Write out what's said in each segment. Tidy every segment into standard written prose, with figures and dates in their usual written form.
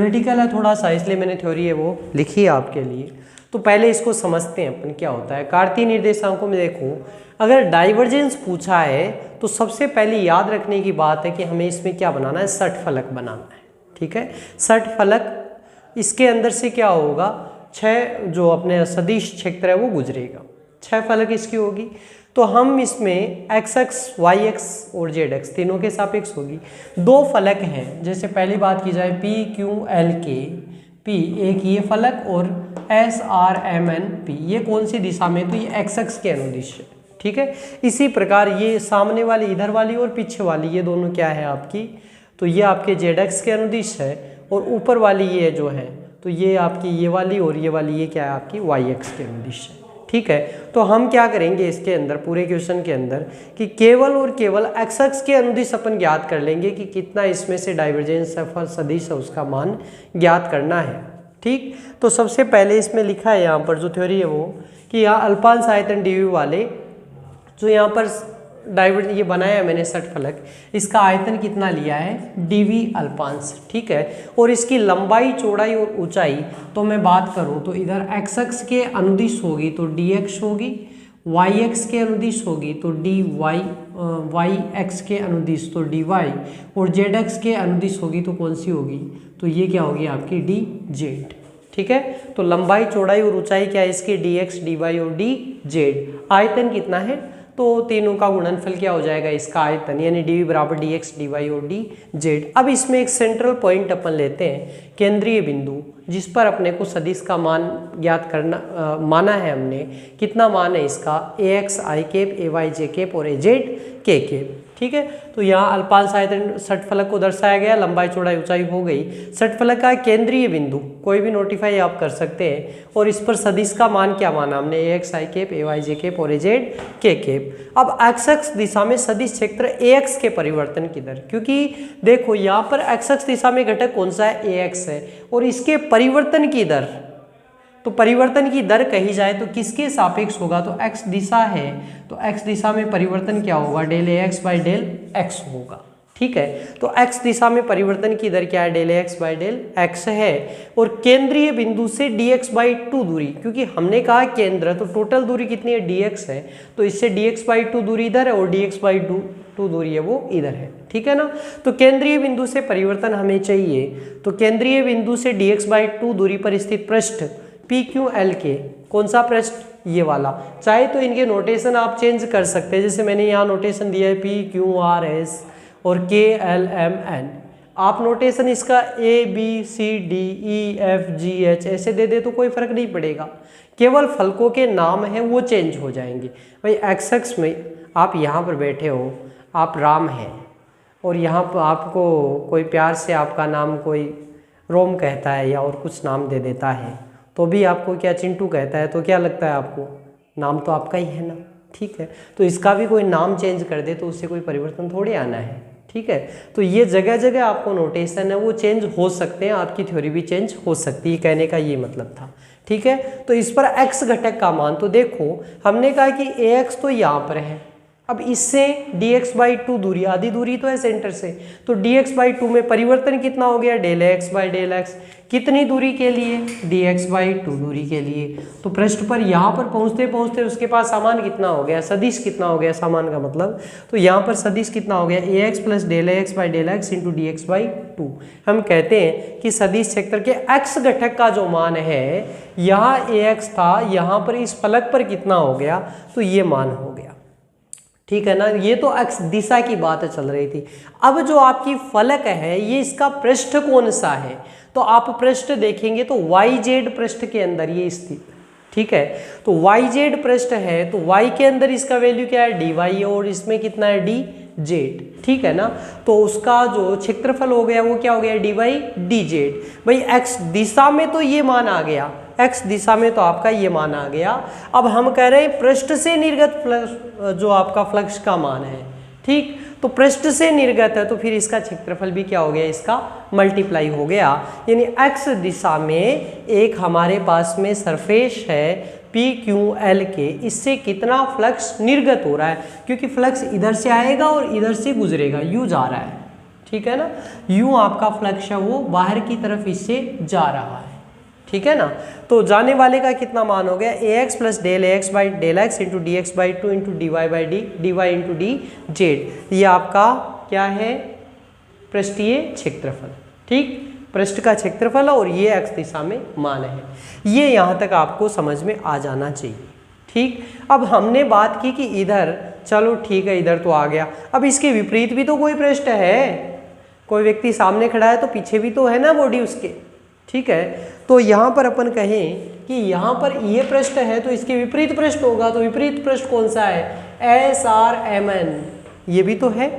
Theoretical है थोड़ा सा, इसलिए मैंने थ्योरी है वो लिखी है आपके लिए। तो पहले इसको समझते हैं अपन क्या होता है। कार्तीय निर्देशांकों में देखो, अगर डाइवर्जेंस पूछा है तो सबसे पहले याद रखने की बात है कि हमें इसमें क्या बनाना है, षटफलक बनाना है। ठीक है, षटफलक, इसके अंदर से क्या होगा, 6 जो अपने सदिश क्षेत्र है वो गुजरेगा, 6 फलक इसकी होगी। तो हम इसमें एक्स एक्स, वाई एक्स और जेड एक्स तीनों के सापेक्ष होगी। 2 फलक हैं, जैसे पहली बात की जाए P Q L K P, एक ये फलक और S R M N P, ये कौन सी दिशा में, तो ये एक्स एक्स के अनुदिश है। ठीक है, इसी प्रकार ये सामने वाली इधर वाली और पीछे वाली ये दोनों क्या है आपकी, तो ये आपके जेड एक्स के अनुदिश है, और ऊपर वाली ये जो है तो ये आपकी ये वाली और ये वाली ये क्या है आपकी वाई एक्स के अनुदिश है। ठीक है, तो हम क्या करेंगे इसके अंदर, पूरे क्वेश्चन के अंदर, कि केवल और केवल एक्स एक्स के अनुदिश अपन ज्ञात कर लेंगे कि कितना इसमें से डाइवर्जेंस सदिश है उसका मान ज्ञात करना है। ठीक, तो सबसे पहले इसमें लिखा है यहाँ पर जो थ्योरी है वो, कि यहाँ अल्पांश आयतन डीवी वाले जो यहाँ पर ये बनाया है मैंने षटफलक, इसका आयतन कितना लिया है, डीवी अल्पांश। ठीक है, और इसकी लंबाई, चौड़ाई और ऊंचाई तो मैं बात करूं तो इधर एक्स एक्स के अनुदिश होगी तो डी एक्स होगी, वाई एक्स के अनुदिश होगी तो डी वाई, वाई एक्स के अनुदिश तो डी वाई, और जेड एक्स के अनुदिश होगी तो कौन सी होगी, तो ये क्या होगी आपकी डी जेड। ठीक है, तो लंबाई, चौड़ाई और ऊंचाई क्या है इसकी, डी एक्स, डी वाई और डी जेड। आयतन कितना है, तो तीनों का गुणनफल क्या हो जाएगा इसका आयतन, यानी डी बराबर डी एक्स, डी वाई और डी जेड। अब इसमें एक सेंट्रल पॉइंट अपन लेते हैं, केंद्रीय बिंदु, जिस पर अपने को सदिश का मान ज्ञात करना माना है हमने, कितना मान है इसका, ए एक्स आई कैप, ए वाई जे कैप और ए जेड के कैप। ठीक है, तो यहाँ अल्पांश आयतन षटफलक को दर्शाया गया, लंबाई, चौड़ाई, ऊंचाई हो गई। षटफलक का केंद्रीय बिंदु कोई भी नोटिफाई आप कर सकते हैं, और इस पर सदिश का मान क्या माना हमने, ए एक्स आई कैप, ए वाई जे कैप और ए जेड के कैप। अब एक्स एक्स दिशा में सदिश क्षेत्र ए एक्स के परिवर्तन की दर, क्योंकि देखो यहाँ पर एक्स एक्स दिशा में घटक कौन सा है, ए एक्स है, और इसके परिवर्तन की दर, तो परिवर्तन की दर कही जाए तो किसके सापेक्ष होगा, तो x दिशा है तो x दिशा में परिवर्तन क्या होगा, del a x by del x होगा। ठीक है, तो x दिशा में परिवर्तन की दर क्या है, del a x by del x है। और केंद्रीय बिंदु से dx बाई 2 दूरी, क्योंकि हमने कहा केंद्र, तो टोटल दूरी कितनी है, dx है, तो इससे dx बाई 2 दूरी इधर है और dx बाई 2 दूरी है वो इधर है। ठीक है ना, तो केंद्रीय बिंदु से परिवर्तन हमें चाहिए, तो केंद्रीय बिंदु से dx बाई 2 दूरी पर स्थित पृष्ठ पी क्यू एल के, कौन सा पृष्ठ, ये वाला। चाहे तो इनके नोटेशन आप चेंज कर सकते हैं, जैसे मैंने यहाँ नोटेशन दिया है पी क्यू आर एस और के एल एम एन, आप नोटेशन इसका A B C D E F G H ऐसे दे दे तो कोई फर्क नहीं पड़ेगा, केवल फलकों के नाम हैं वो चेंज हो जाएंगे। भाई एक्स एक्स में आप यहाँ पर बैठे हो, आप राम हैं, और यहाँ पर आपको कोई प्यार से आपका नाम कोई रोम कहता है या और कुछ नाम दे देता है, तो भी आपको क्या चिंटू कहता है, तो क्या लगता है आपको, नाम तो आपका ही है ना। ठीक है, तो इसका भी कोई नाम चेंज कर दे तो उससे कोई परिवर्तन थोड़ी आना है। ठीक है, तो ये जगह जगह आपको नोटेशन है वो चेंज हो सकते हैं, आपकी थ्योरी भी चेंज हो सकती है, कहने का ये मतलब था। ठीक है, तो इस पर x घटक का मान, तो देखो हमने कहा कि ax तो यहाँ पर है, अब इससे dx बाई 2 दूरी, आधी दूरी तो है सेंटर से, तो dx बाई 2 में परिवर्तन कितना हो गया, del x by del x, कितनी दूरी के लिए, dx बाई 2 दूरी के लिए। तो पृष्ठ पर यहाँ पर पहुँचते पहुँचते उसके पास सामान कितना हो गया, सदिश कितना हो गया, सामान का मतलब, तो यहाँ पर सदिश कितना हो गया, a x plus del x by del x into d x by 2। हम कहते हैं कि सदिश क्षेत्र के x घटक का जो मान है, यहाँ ए एक्स था, यहाँ पर इस फलक पर कितना हो गया, तो ये मान हो गया। ठीक है ना, ये तो x दिशा की बात चल रही थी। अब जो आपकी फलक है ये इसका पृष्ठ कौन सा है, तो आप पृष्ठ देखेंगे तो YZ पृष्ठ के अंदर ये स्थित। ठीक है, तो YZ पृष्ठ है तो y के अंदर इसका वैल्यू क्या है, dy, और इसमें कितना है, dz। ठीक है ना, तो उसका जो क्षेत्रफल हो गया वो क्या हो गया, dy dz। भाई x दिशा में तो ये मान आ गया, x दिशा में तो आपका ये मान आ गया। अब हम कह रहे हैं पृष्ठ से निर्गत फ्लक्स जो आपका फ्लक्स का मान है, ठीक, तो पृष्ठ से निर्गत है तो फिर इसका क्षेत्रफल भी क्या हो गया, इसका मल्टीप्लाई हो गया। यानी x दिशा में एक हमारे पास में सरफेस है पी क्यू एल के, इससे कितना फ्लक्स निर्गत हो रहा है, क्योंकि फ्लक्स इधर से आएगा और इधर से गुजरेगा, यू जा रहा है। ठीक है ना। यूं आपका फ्लक्स है वो बाहर की तरफ इससे जा रहा है, ठीक है ना। तो जाने वाले का कितना मान हो गया, a x plus del x by del x into d x by two into d y by d y into d z. ये आपका क्या है, पृष्ठीय क्षेत्रफल, ठीक, पृष्ठ का क्षेत्रफल और ये एक्स दिशा में मान है। ये यहाँ तक आपको समझ में आ जाना चाहिए, ठीक। अब हमने बात की कि इधर, चलो ठीक है इधर तो आ गया, अब इसके विपरीत भी तो कोई पृष्ठ है, कोई व्यक्ति सामने खड़ा है तो पीछे भी तो है ना बॉडी उसके, ठीक है। तो यहाँ पर अपन कहें कि यहाँ पर ये पृष्ठ है तो इसके विपरीत पृष्ठ होगा, तो विपरीत पृष्ठ कौन सा है, एस आर एम एन, ये भी तो है।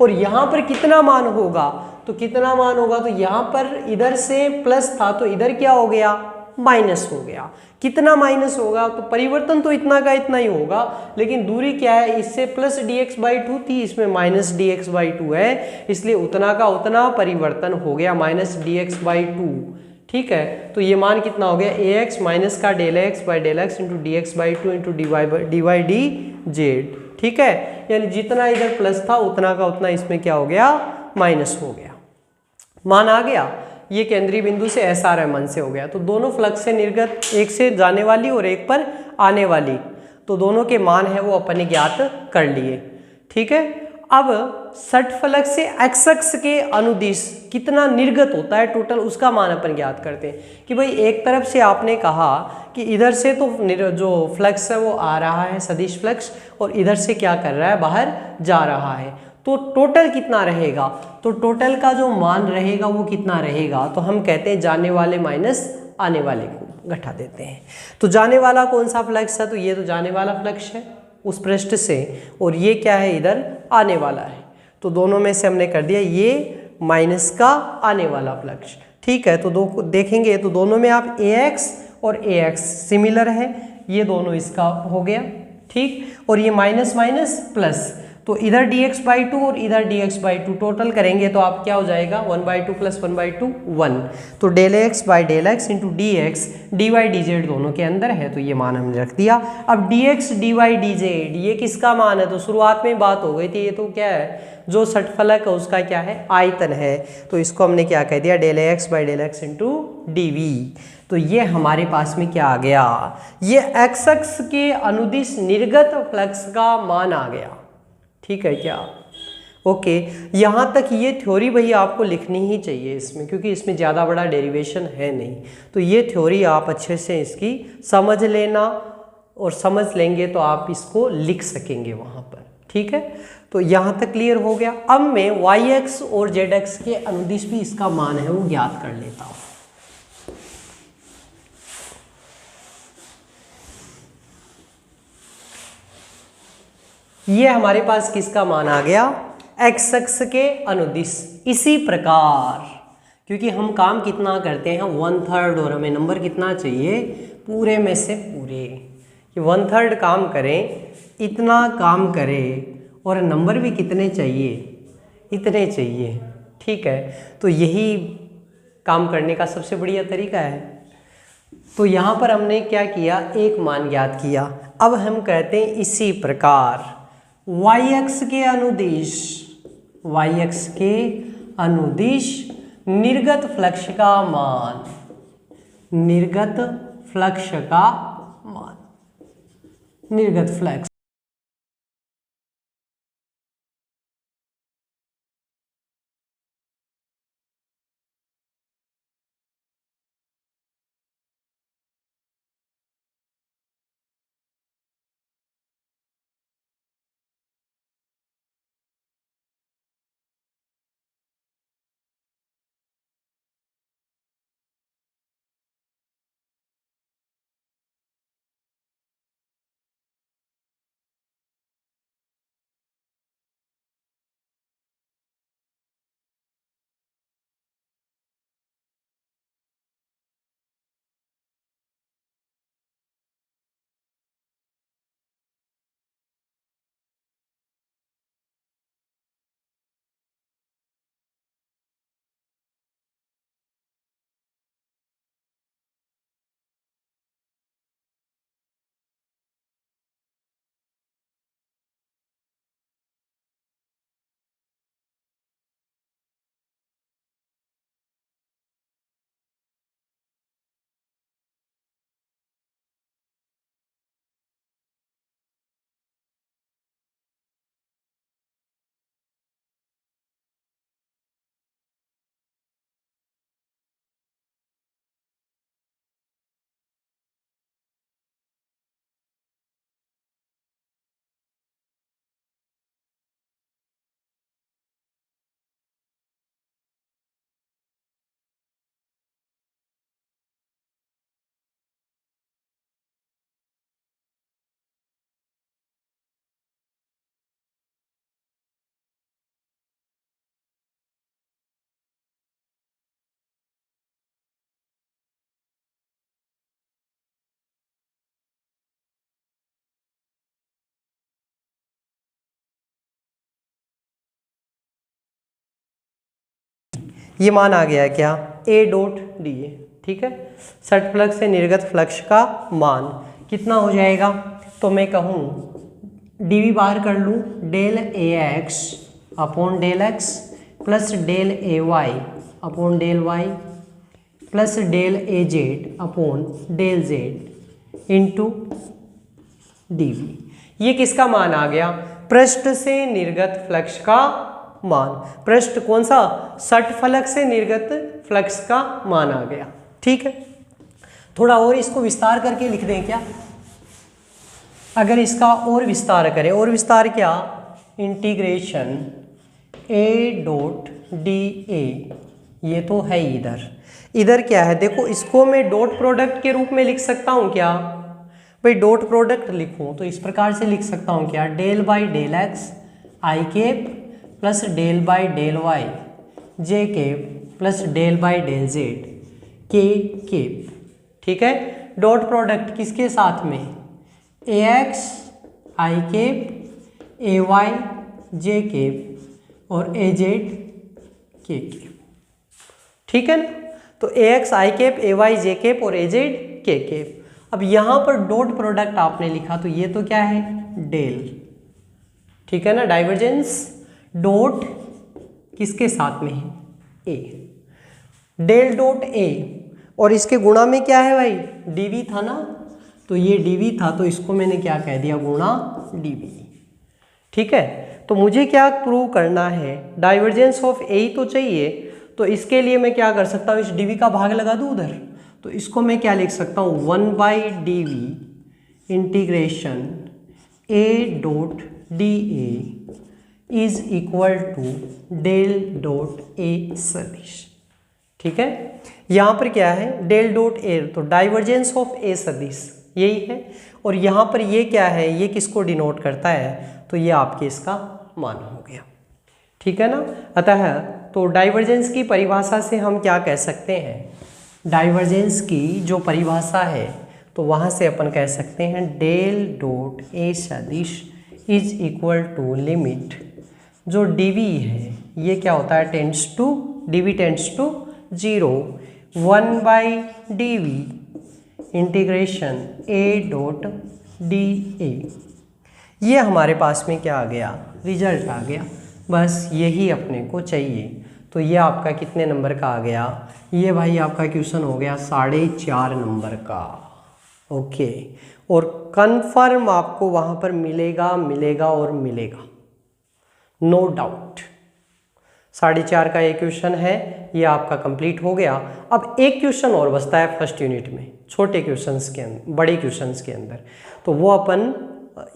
और यहाँ पर कितना मान होगा, तो कितना मान होगा, तो यहाँ पर इधर से प्लस था तो इधर क्या हो गया, माइनस हो गया। कितना माइनस होगा, तो परिवर्तन तो इतना का इतना ही होगा, लेकिन दूरी क्या है, इससे प्लस dx बाई टू थी, इसमें माइनस dx बाई टू है, इसलिए उतना का उतना परिवर्तन हो गया, माइनस dx बाई टू, ठीक है। तो ये मान कितना हो गया, ए एक्स माइनस का del x by del x into d x by two into d y d z, ठीक है। यानी जितना इधर प्लस था उतना का उतना इसमें क्या हो गया, माइनस हो गया, मान आ गया। ये केंद्रीय बिंदु से एस आर एम एन से हो गया। तो दोनों फ्लक्स से निर्गत, एक से जाने वाली और एक पर आने वाली, तो दोनों के मान है वो अपन ने ज्ञात कर लिए, ठीक है। अब षटफलक से एक्स अक्ष के अनुदिश कितना निर्गत होता है टोटल, उसका मान अपन ज्ञात करते हैं। कि भाई एक तरफ से आपने कहा कि इधर से तो जो फ्लक्स है वो आ रहा है सदिश फ्लक्स, और इधर से क्या कर रहा है, बाहर जा रहा है, तो टोटल कितना रहेगा, तो टोटल का जो मान रहेगा वो कितना रहेगा, तो हम कहते हैं जाने वाले माइनस आने वाले को घटा देते हैं। तो जाने वाला कौन सा फ्लक्स है, तो ये तो जाने वाला फ्लक्स है उस पृष्ठ से, और ये क्या है, इधर आने वाला है। तो दोनों में से हमने कर दिया ये माइनस का आने वाला फ्लक्स, ठीक है। तो दो देखेंगे तो दोनों में आप ए एक्स और ए एक्स सिमिलर है, ये दोनों इसका हो गया, ठीक। और ये माइनस माइनस प्लस, तो इधर dx बाई टू और इधर dx बाई टू टोटल करेंगे तो आप क्या हो जाएगा, 1/2 प्लस 1/2 1। तो del x by del x into d x d y d z दोनों के अंदर है, तो ये मान हमने रख दिया। अब dx dy dz ये किसका मान है, तो शुरुआत में बात हो गई थी, ये तो क्या है, जो षटफलक है उसका क्या है, आयतन है। तो इसको हमने क्या कह दिया, del x by del x into d v. तो ये हमारे पास में क्या आ गया, ये एक्स अक्ष के अनुदिश निर्गत फ्लक्स का मान आ गया, ठीक है क्या, ओके। यहाँ तक ये थ्योरी भाई आपको लिखनी ही चाहिए इसमें, क्योंकि इसमें ज़्यादा बड़ा डेरिवेशन है नहीं। तो ये थ्योरी आप अच्छे से इसकी समझ लेना, और समझ लेंगे तो आप इसको लिख सकेंगे वहाँ पर, ठीक है। तो यहाँ तक क्लियर हो गया। अब मैं वाई एक्स और जेड एक्स के अनुदिश भी इसका मान है वो ज्ञात कर लेता हूँ। ये हमारे पास किसका मान आ गया, एक्स अक्ष के अनुदिश। इसी प्रकार, क्योंकि हम काम कितना करते हैं 1/3, और हमें नंबर कितना चाहिए, पूरे में से पूरे, कि 1/3 काम करें, इतना काम करें, और नंबर भी कितने चाहिए, इतने चाहिए, ठीक है। तो यही काम करने का सबसे बढ़िया तरीका है। तो यहाँ पर हमने क्या किया, एक मान ज्ञात किया। अब हम कहते हैं इसी प्रकार वाई एक्स के अनुदिश, वाई एक्स के अनुदिश निर्गत फ्लक्स का मान, निर्गत फ्लक्स का मान, निर्गत फ्लक्स ये मान आ गया क्या, A डॉट डी ए। ठीक है, सट फ्लक्स से निर्गत फ्लक्स का मान कितना हो जाएगा, तो मैं कहूँ dV बाहर कर लूँ, del AX upon del x plus del AY upon del y plus del AZ upon del Z into dV। ये किसका मान आ गया, पृष्ठ से निर्गत फ्लक्स का मान। पृष्ठ कौन सा, सट फलक से निर्गत फ्लक्स का मान आ गया। ठीक है, थोड़ा और इसको विस्तार करके लिख दें क्या, अगर इसका और विस्तार करें, और विस्तार क्या, integration A dot d a, ये तो है इधर, इधर क्या है देखो, इसको मैं डॉट प्रोडक्ट के रूप में लिख सकता हूँ क्या भाई, डॉट प्रोडक्ट लिखूं तो इस प्रकार से लिख सकता हूँ क्या, del by del x i cap plus del by del y j cap plus del by del z k cap. ठीक है, डॉट प्रोडक्ट किसके साथ में, a x i cap a y j cap और ए जेड के केप। ठीक है ना, तो a x i cap a y j cap और ए जेड के केप। अब यहाँ पर डॉट प्रोडक्ट आपने लिखा तो ये तो क्या है, डेल। ठीक है ना, डाइवर्जेंस डॉट किसके साथ में है, ए, डेल डॉट ए, और इसके गुणा में क्या है भाई, डीवी था ना, तो ये डीवी था तो इसको मैंने क्या कह दिया, गुणा डीवी। ठीक है, तो मुझे क्या प्रूव करना है, डाइवर्जेंस ऑफ ए ही तो चाहिए, तो इसके लिए मैं क्या कर सकता हूँ, इस डीवी का भाग लगा दूँ उधर, तो इसको मैं क्या लिख सकता हूँ, 1/dv integration a dot d a is equal to del dot a सदिश। ठीक है, यहाँ पर क्या है, डेल डॉट ए, तो डाइवर्जेंस ऑफ ए सदिश यही है, और यहाँ पर ये क्या है, ये किसको डिनोट करता है, तो ये आपके इसका मान हो गया। ठीक है ना, अतः तो डाइवर्जेंस की परिभाषा से हम क्या कह सकते हैं, डाइवर्जेंस की जो परिभाषा है तो वहाँ से अपन कह सकते हैं डेल डॉट ए सदिश इज इक्वल टू लिमिट, जो डीवी है ये क्या होता है, tends to, d v tends to 0, 1/dv integration a dot d a. ये हमारे पास में क्या आ गया, रिजल्ट आ गया, बस यही अपने को चाहिए। तो ये आपका कितने नंबर का आ गया, ये भाई आपका क्वेश्चन हो गया 4.5 नंबर का। ओके, और कन्फर्म आपको वहाँ पर मिलेगा मिलेगा और मिलेगा, नो डाउट। 4.5 का ये क्वेश्चन है, ये आपका कंप्लीट हो गया। अब एक क्वेश्चन और बचता है फर्स्ट यूनिट में, छोटे क्वेश्चंस के अंदर, बड़े क्वेश्चंस के अंदर, तो वो अपन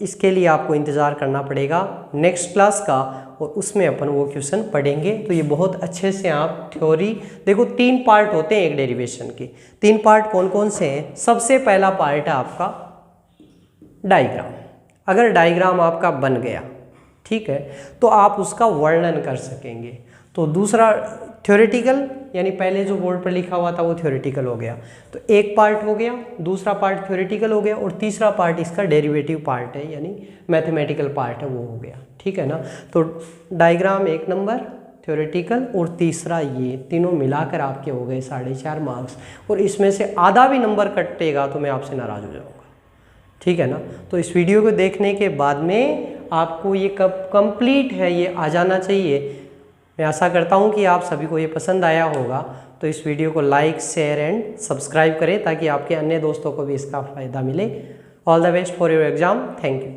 इसके लिए आपको इंतज़ार करना पड़ेगा नेक्स्ट क्लास का, और उसमें अपन वो क्वेश्चन पढ़ेंगे। तो ये बहुत अच्छे से आप थ्योरी देखो, 3 पार्ट होते हैं एक डेरिवेशन के। 3 पार्ट कौन कौन से हैं, सबसे पहला पार्ट है आपका डायग्राम। अगर डायग्राम आपका बन गया, ठीक है, तो आप उसका वर्णन कर सकेंगे। तो दूसरा थ्योरेटिकल, यानी पहले जो बोर्ड पर लिखा हुआ था वो थ्योरेटिकल हो गया, तो एक पार्ट हो गया, दूसरा पार्ट थ्योरेटिकल हो गया, और तीसरा पार्ट इसका डेरिवेटिव पार्ट है, यानी मैथमेटिकल पार्ट है, वो हो गया। ठीक है ना, तो डायग्राम 1 नंबर, थ्योरेटिकल और तीसरा ये तीनों मिलाकर आपके हो गए 4.5 मार्क्स, और इसमें से आधा भी नंबर कटेगा तो मैं आपसे नाराज़ हो जाऊँगा। ठीक है ना, तो इस वीडियो को देखने के बाद में आपको ये कब कंप्लीट है ये आ जाना चाहिए। मैं आशा करता हूँ कि आप सभी को ये पसंद आया होगा, तो इस वीडियो को लाइक, शेयर एंड सब्सक्राइब करें ताकि आपके अन्य दोस्तों को भी इसका फ़ायदा मिले। All the best for your exam, thank you.